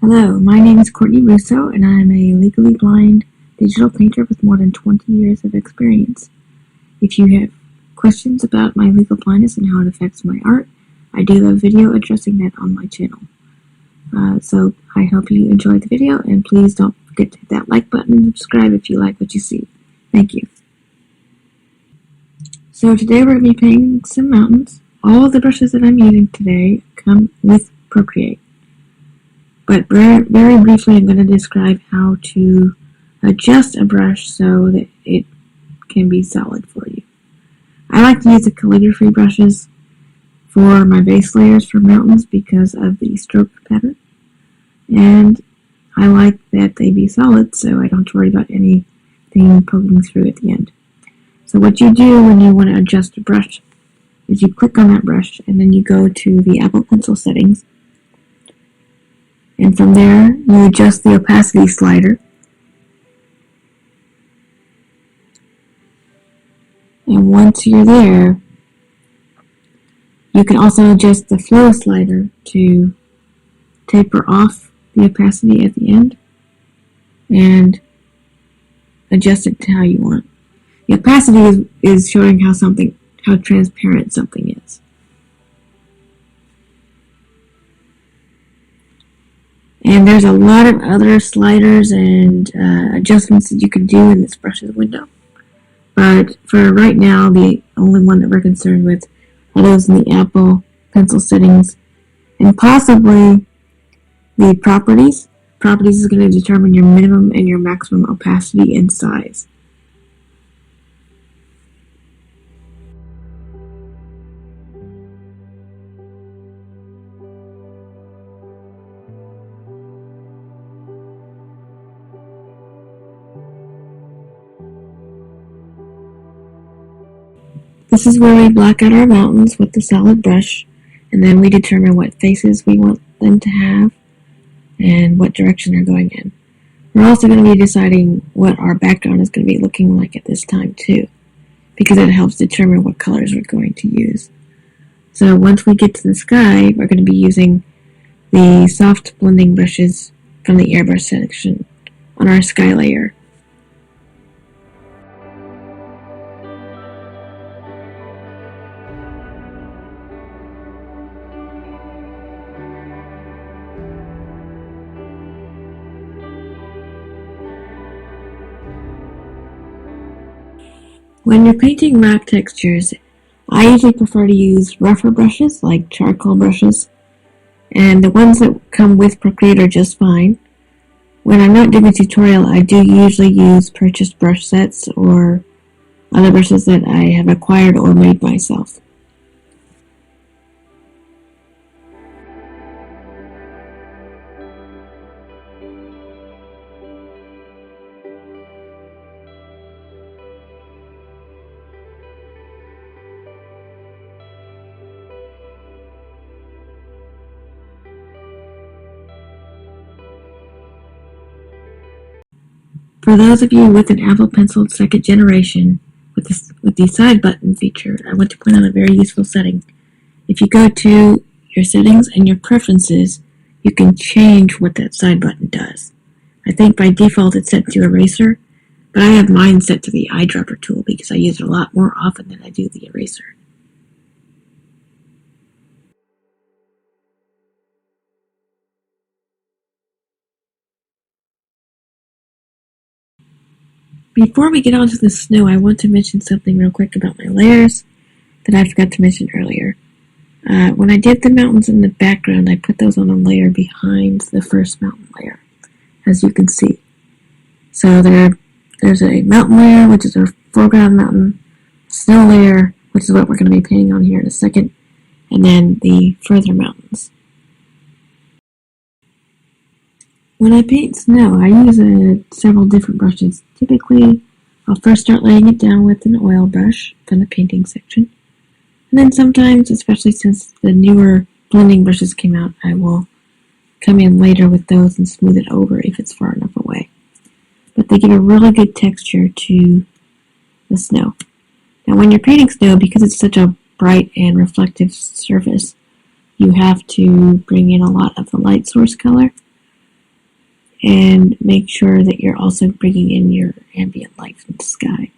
Hello, my name is Courtney Russo, and I am a legally blind digital painter with more than 20 years of experience. If you have questions about my legal blindness and how it affects my art, I do have a video addressing that on my channel. So I hope you enjoyed the video, and please don't forget to hit that like button and subscribe if you like what you see. Thank you. So today we're going to be painting some mountains. All of the brushes that I'm using today come with Procreate. But very briefly, I'm going to describe how to adjust a brush so that it can be solid for you. I like to use the calligraphy brushes for my base layers for mountains because of the stroke pattern. And I like that they be solid so I don't have to worry about anything poking through at the end. So what you do when you want to adjust a brush is you click on that brush and then you go to the Apple Pencil settings. And from there, you adjust the opacity slider. And once you're there, you can also adjust the flow slider to taper off the opacity at the end and adjust it to how you want. The opacity is showing how transparent something is. And there's a lot of other sliders and adjustments that you can do in this brushes window. But for right now, the only one that we're concerned with are those in the Apple Pencil settings. And possibly the properties. Properties is going to determine your minimum and your maximum opacity and size. This is where we block out our mountains with the solid brush, and then we determine what faces we want them to have and what direction they're going in. We're also going to be deciding what our background is going to be looking like at this time too, because it helps determine what colors we're going to use. So once we get to the sky, we're going to be using the soft blending brushes from the airbrush section on our sky layer. When you're painting rock textures, I usually prefer to use rougher brushes like charcoal brushes, and the ones that come with Procreate are just fine. When I'm not doing a tutorial, I do usually use purchased brush sets or other brushes that I have acquired or made myself. For those of you with an Apple Pencil 2nd generation with the side button feature, I want to point out a very useful setting. If you go to your settings and your preferences, you can change what that side button does. I think by default it's set to eraser, but I have mine set to the eyedropper tool because I use it a lot more often than I do the eraser. Before we get on to the snow, I want to mention something real quick about my layers that I forgot to mention earlier. When I did the mountains in the background, I put those on a layer behind the first mountain layer, as you can see. So there's a mountain layer, which is our foreground mountain, snow layer, which is what we're going to be painting on here in a second, and then the further mountains. When I paint snow, I use several different brushes. Typically, I'll first start laying it down with an oil brush from the painting section. And then sometimes, especially since the newer blending brushes came out, I will come in later with those and smooth it over if it's far enough away. But they give a really good texture to the snow. Now when you're painting snow, because it's such a bright and reflective surface, you have to bring in a lot of the light source color. and make sure that you're also bringing in your ambient light from the sky.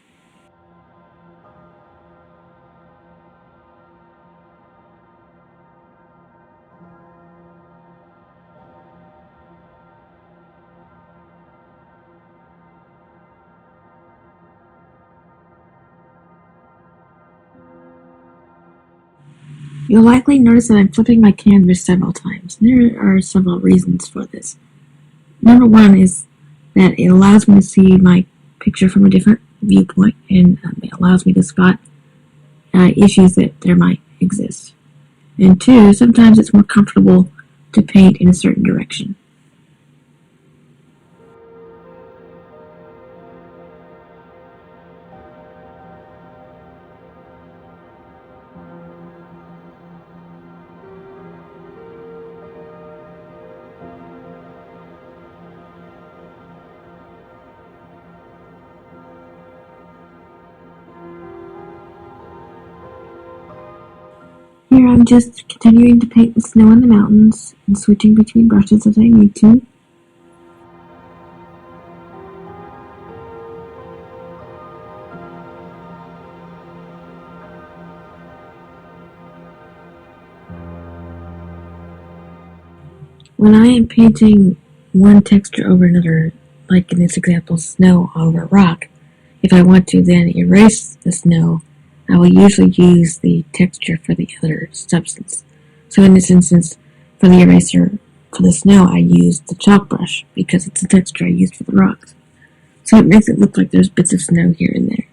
You'll likely notice that I'm flipping my canvas several times. There are several reasons for this. Number one is that it allows me to see my picture from a different viewpoint, and it allows me to spot issues that there might exist. And two, sometimes it's more comfortable to paint in a certain direction. Here I'm just continuing to paint the snow on the mountains and switching between brushes as I need to. When I am painting one texture over another, like in this example, snow over rock, if I want to then erase the snow, I will usually use the texture for the other substance. So in this instance, for the eraser for the snow, I used the chalk brush because it's the texture I used for the rocks. So it makes it look like there's bits of snow here and there.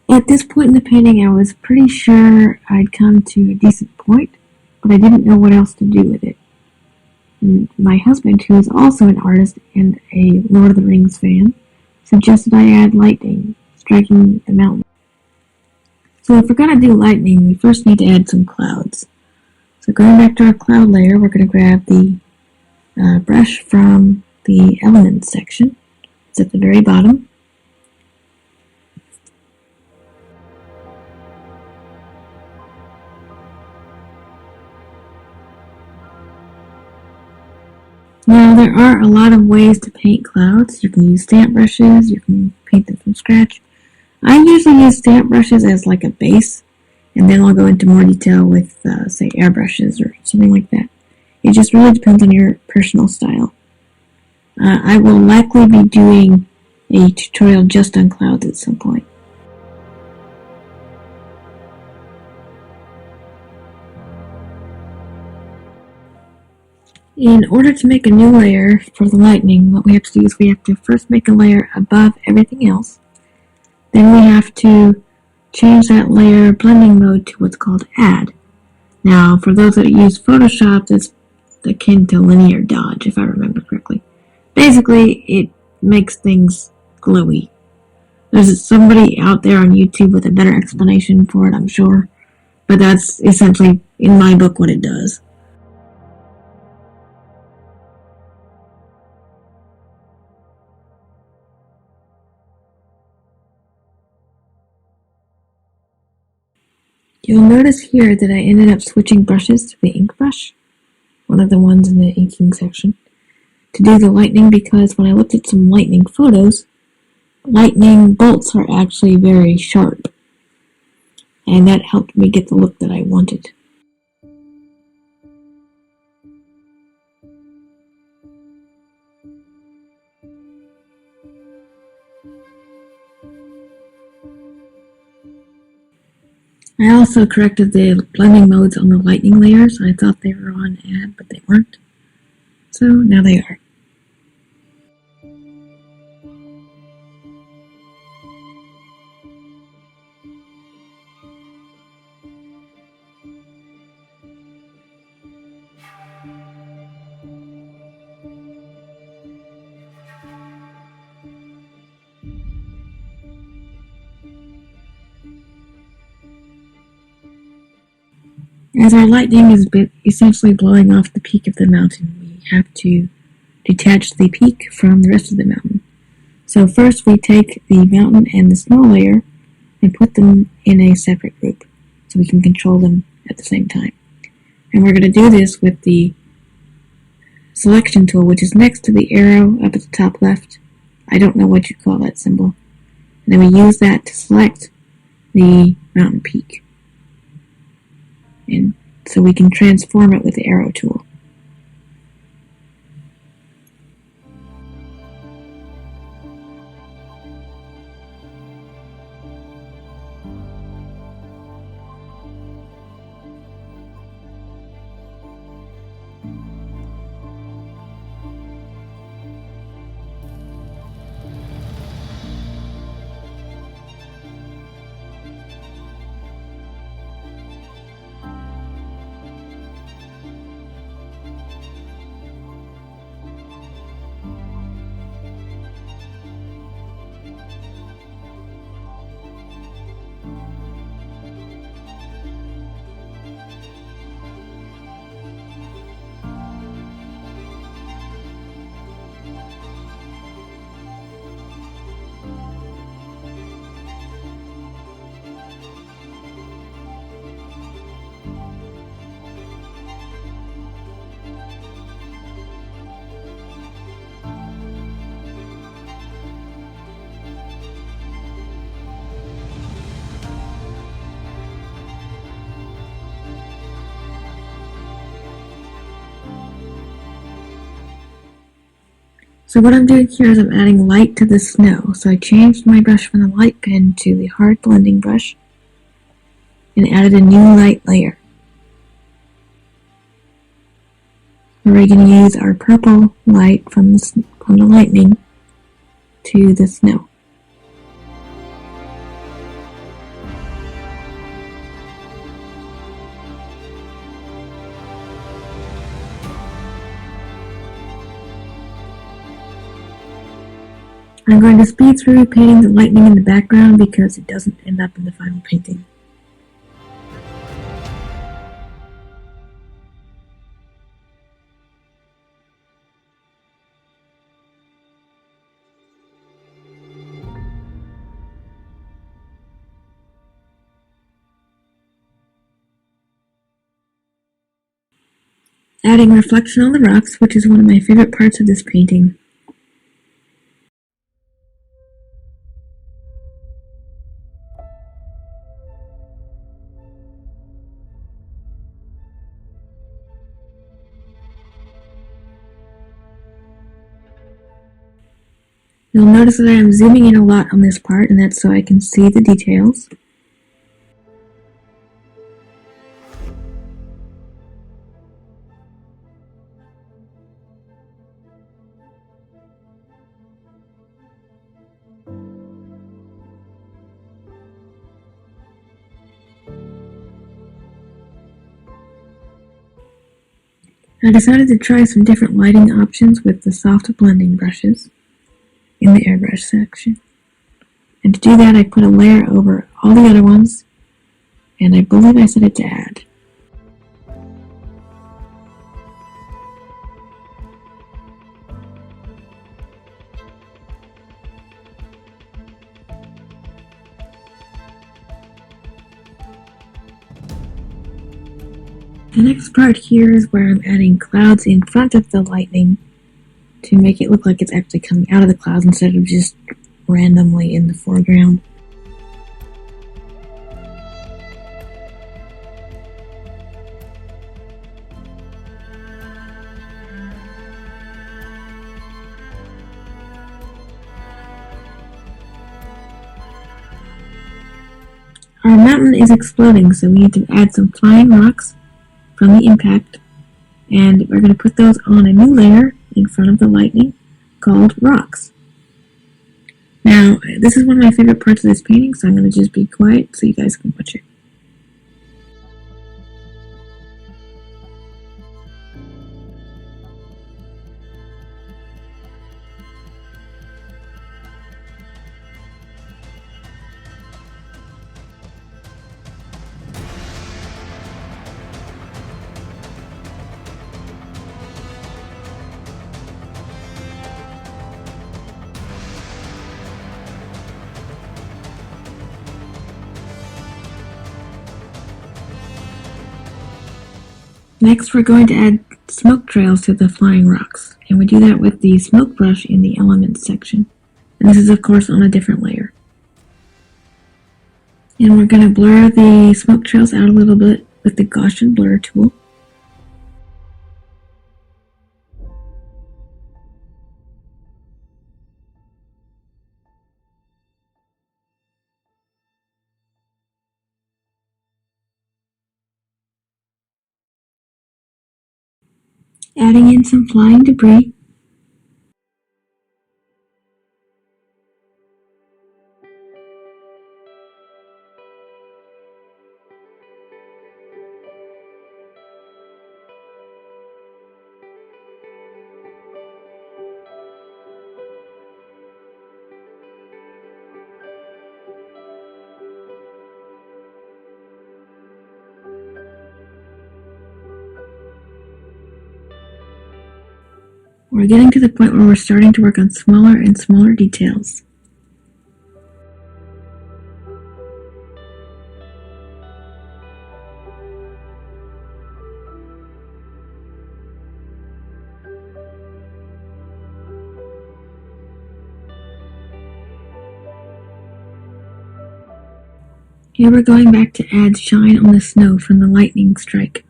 At this point in the painting, I was pretty sure I'd come to a decent point, but I didn't know what else to do with it. And my husband, who is also an artist and a Lord of the Rings fan, suggested I add lightning, striking the mountain. So if we're going to do lightning, we first need to add some clouds. So going back to our cloud layer, we're going to grab the brush from the elements section. It's at the very bottom. Now, there are a lot of ways to paint clouds. You can use stamp brushes, you can paint them from scratch. I usually use stamp brushes as like a base, and then I'll go into more detail with, say, airbrushes or something like that. It just really depends on your personal style. I will likely be doing a tutorial just on clouds at some point. In order to make a new layer for the lightning, what we have to do is we have to first make a layer above everything else. Then we have to change that layer blending mode to what's called add. Now, for those that use Photoshop, it's akin to linear dodge, if I remember correctly. Basically, it makes things glowy. There's somebody out there on YouTube with a better explanation for it, I'm sure. But that's essentially, in my book, what it does. You'll notice here that I ended up switching brushes to the ink brush, one of the ones in the inking section, to do the lightning because when I looked at some lightning photos, lightning bolts are actually very sharp, and that helped me get the look that I wanted. I also corrected the blending modes on the lightning layers. I thought they were on add, but they weren't. So now they are. As our lightning is essentially blowing off the peak of the mountain, we have to detach the peak from the rest of the mountain. So first we take the mountain and the snow layer and put them in a separate group so we can control them at the same time. And we're going to do this with the selection tool, which is next to the arrow up at the top left. I don't know what you call that symbol. And then we use that to select the mountain peak. And so we can transform it with the arrow tool. So what I'm doing here is I'm adding light to the snow. So I changed my brush from the light pen to the hard blending brush and added a new light layer. We're going to use our purple light from the lightning to the snow. I'm going to speed through painting the lightning in the background because it doesn't end up in the final painting. Adding reflection on the rocks, which is one of my favorite parts of this painting. You'll notice that I am zooming in a lot on this part, and that's so I can see the details. I decided to try some different lighting options with the soft blending brushes in the airbrush section. And to do that, I put a layer over all the other ones, and I believe I set it to add. The next part here is where I'm adding clouds in front of the lightning to make it look like it's actually coming out of the clouds instead of just randomly in the foreground. Our mountain is exploding, so we need to add some flying rocks from the impact, and we're going to put those on a new layer in front of the lightning called rocks. Now, this is one of my favorite parts of this painting, so I'm going to just be quiet so you guys can watch it. Next, we're going to add smoke trails to the flying rocks, and we do that with the smoke brush in the elements section. And this is, of course, on a different layer. And we're going to blur the smoke trails out a little bit with the Gaussian blur tool. Adding in some flying debris. We're getting to the point where we're starting to work on smaller and smaller details. Here we're going back to add shine on the snow from the lightning strike.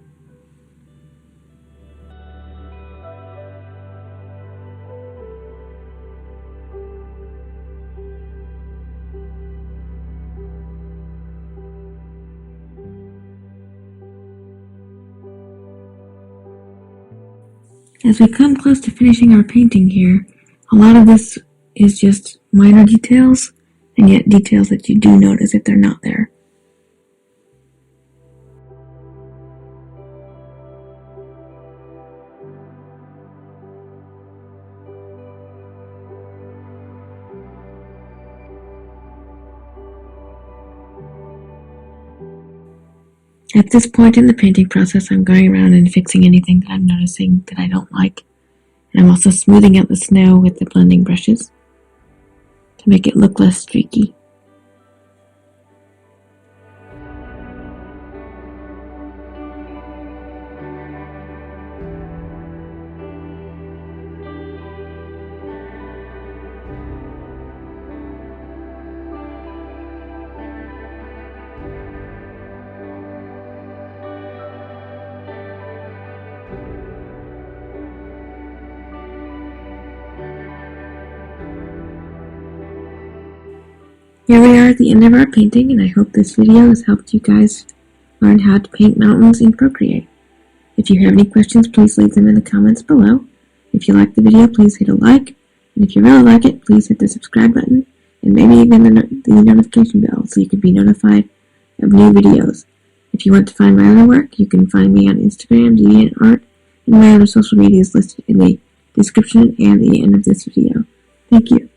As we come close to finishing our painting here, a lot of this is just minor details, and yet details that you do notice if they're not there. At this point in the painting process, I'm going around and fixing anything that I'm noticing that I don't like. And I'm also smoothing out the snow with the blending brushes to make it look less streaky. Here we are at the end of our painting, and I hope this video has helped you guys learn how to paint mountains in Procreate. If you have any questions, please leave them in the comments below. If you like the video, please hit a like, and if you really like it, please hit the subscribe button, and maybe even the notification bell so you can be notified of new videos. If you want to find my other work, you can find me on Instagram, DeviantArt, and my other social media is listed in the description and the end of this video. Thank you.